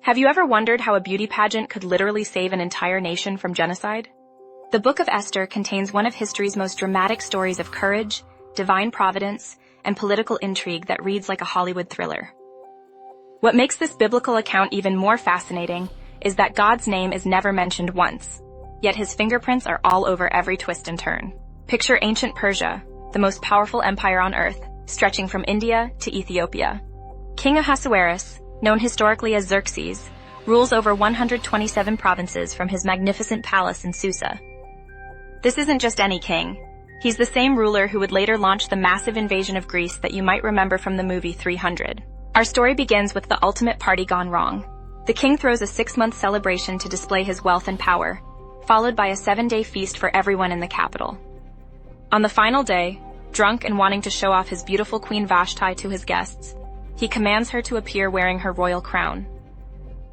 Have you ever wondered how a beauty pageant could literally save an entire nation from genocide? The Book of Esther contains one of history's most dramatic stories of courage, divine providence, and political intrigue that reads like a Hollywood thriller. What makes this biblical account even more fascinating is that God's name is never mentioned once, yet his fingerprints are all over every twist and turn. Picture ancient Persia, the most powerful empire on earth, stretching from India to Ethiopia. King Ahasuerus, known historically as Xerxes, rules over 127 provinces from his magnificent palace in Susa. This isn't just any king. He's the same ruler who would later launch the massive invasion of Greece that you might remember from the movie 300. Our story begins with the ultimate party gone wrong. The king throws a 6-month celebration to display his wealth and power, followed by a 7-day feast for everyone in the capital. On the final day, drunk and wanting to show off his beautiful Queen Vashti to his guests, he commands her to appear wearing her royal crown.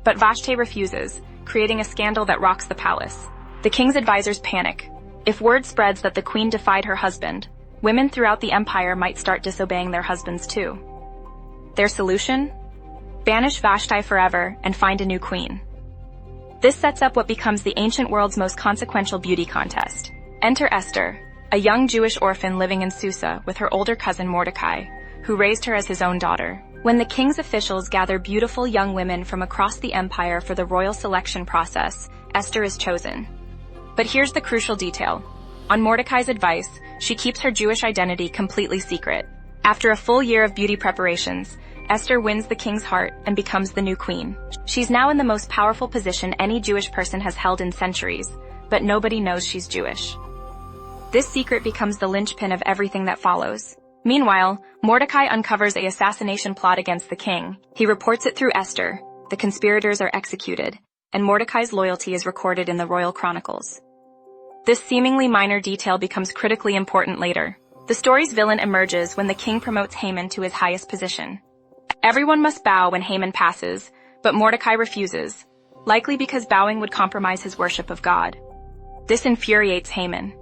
But Vashti refuses, creating a scandal that rocks the palace. The king's advisors panic. If word spreads that the queen defied her husband, women throughout the empire might start disobeying their husbands too. Their solution? Banish Vashti forever and find a new queen. This sets up what becomes the ancient world's most consequential beauty contest. Enter Esther, a young Jewish orphan living in Susa with her older cousin Mordecai, who raised her as his own daughter. When the king's officials gather beautiful young women from across the empire for the royal selection process, Esther is chosen. But here's the crucial detail. On Mordecai's advice, she keeps her Jewish identity completely secret. After a full year of beauty preparations, Esther wins the king's heart and becomes the new queen. She's now in the most powerful position any Jewish person has held in centuries, but nobody knows she's Jewish. This secret becomes the linchpin of everything that follows. Meanwhile, Mordecai uncovers an assassination plot against the king. He reports it through Esther, the conspirators are executed, and Mordecai's loyalty is recorded in the royal chronicles. This seemingly minor detail becomes critically important later. The story's villain emerges when the king promotes Haman to his highest position. Everyone must bow when Haman passes, but Mordecai refuses, likely because bowing would compromise his worship of God. This infuriates Haman,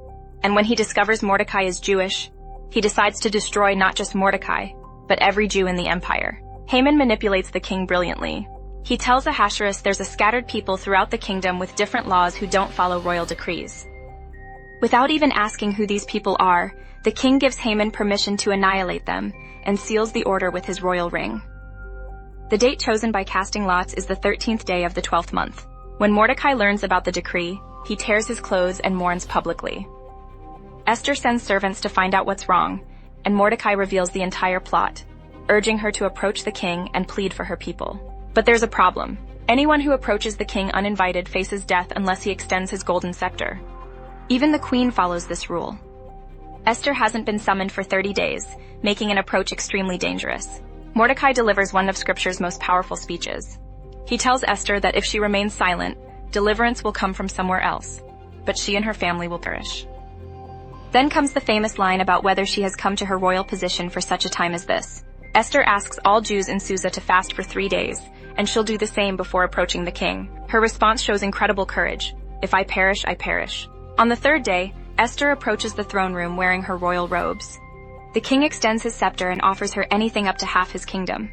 and when he discovers Mordecai is Jewish, he decides to destroy not just Mordecai, but every Jew in the empire. Haman manipulates the king brilliantly. He tells Ahasuerus there's a scattered people throughout the kingdom with different laws who don't follow royal decrees. Without even asking who these people are, the king gives Haman permission to annihilate them and seals the order with his royal ring. The date chosen by casting lots is the 13th day of the 12th month. When Mordecai learns about the decree, he tears his clothes and mourns publicly. Esther sends servants to find out what's wrong, and Mordecai reveals the entire plot, urging her to approach the king and plead for her people. But there's a problem. Anyone who approaches the king uninvited faces death unless he extends his golden scepter. Even the queen follows this rule. Esther hasn't been summoned for 30 days, making an approach extremely dangerous. Mordecai delivers one of Scripture's most powerful speeches. He tells Esther that if she remains silent, deliverance will come from somewhere else, but she and her family will perish. Then comes the famous line about whether she has come to her royal position for such a time as this. Esther asks all Jews in Susa to fast for 3 days, and she'll do the same before approaching the king. Her response shows incredible courage. If I perish, I perish. On the 3rd day, Esther approaches the throne room wearing her royal robes. The king extends his scepter and offers her anything up to half his kingdom.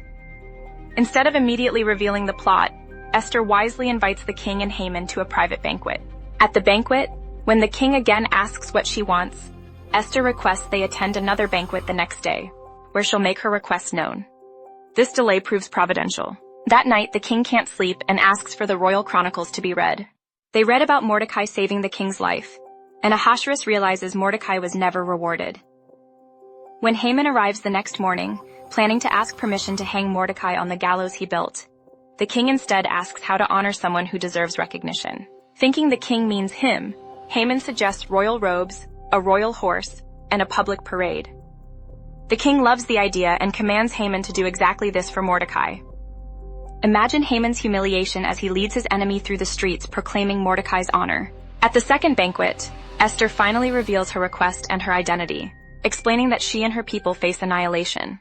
Instead of immediately revealing the plot, Esther wisely invites the king and Haman to a private banquet. At the banquet, when the king again asks what she wants, Esther requests they attend another banquet the next day, where she'll make her request known. This delay proves providential. That night, the king can't sleep and asks for the royal chronicles to be read. They read about Mordecai saving the king's life, and Ahasuerus realizes Mordecai was never rewarded. When Haman arrives the next morning, planning to ask permission to hang Mordecai on the gallows he built, the king instead asks how to honor someone who deserves recognition. Thinking the king means him, Haman suggests royal robes, a royal horse, and a public parade. The king loves the idea and commands Haman to do exactly this for Mordecai. Imagine Haman's humiliation as he leads his enemy through the streets proclaiming Mordecai's honor. At the second banquet, Esther finally reveals her request and her identity, explaining that she and her people face annihilation.